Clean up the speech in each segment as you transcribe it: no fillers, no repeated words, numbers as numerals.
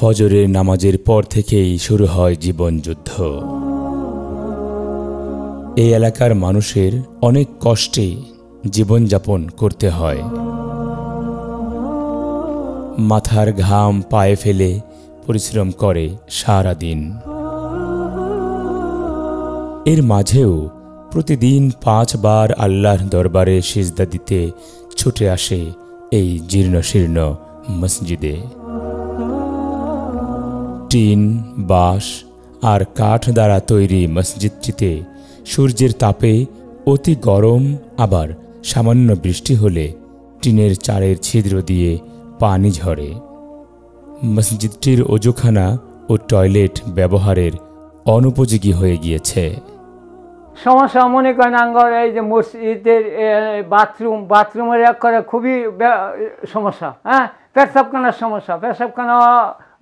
ফজরের নামাজের পর থেকেই শুরু হয় জীবনযুদ্ধ। এই এলাকার মানুষের অনেক কষ্টে জীবনযাপন করতে হয়। মাথার ঘাম পায়ে ফেলে পরিশ্রম করে সারা দিন। এর মাঝেও প্রতিদিন 5 বার আল্লাহর দরবারে সিজদা দিতে ছুটে আসে এই জীর্ণশীর্ণ মসজিদে। টিন, বাঁশ আর কাঠ দ্বারা তৈরি মসজিদটিতে সূর্যের তাপে অতি গরম, আবার সামান্য বৃষ্টি হলে টিনের চালের ছিদ্র দিয়ে পানি ঝরে। মসজিদটির অজুখানা ও টয়লেট ব্যবহারের অনুপযোগী হয়ে গিয়েছে। সমস্যা মনে করেন আঙ্গর এই যে মসজিদের বাথরুমের করে খুবই সমস্যা। হ্যাঁ, পেশাবখানার সমস্যা, পেশাবখানা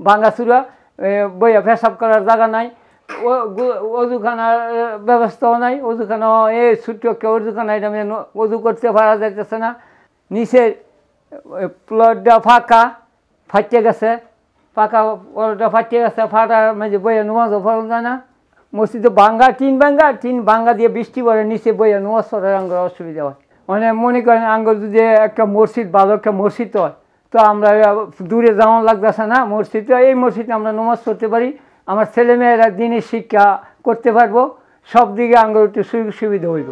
ভাঙাচুরা, বইয়া পেশাব করার জায়গা নাই, অজুখানার ব্যবস্থাও নাই। অজুখানা এই ছোট্ট একটা অজুখানা, এটা অজু করতে পারা যাইতেছে না। নিচের প্লটটা ফাটিয়ে গেছে, প্লটটা ফাটিয়ে গেছে, ফাটার মাঝে বইয়া নুমাজও পড়া যায় না। মসজিদে টিন ভাঙ্গা দিয়ে বৃষ্টি পড়ে, নিচে বইয়া নুমাজ পড়ার আঙ্গর অসুবিধা হয়। মানে মনে করেন আঙ্গর যদি একটা মসজিদ, ভালো একটা মসজিদ হয়, তো আমরা দূরে যাওয়া লাগতেছে না। মসজিদে, এই মসজিদে আমরা নামাজ পড়তে পারি, আমার ছেলেমেয়েরা দিনের শিক্ষা করতে পারবো, সব দিকে আঙ্গর একটু সুযোগ সুবিধা হইব।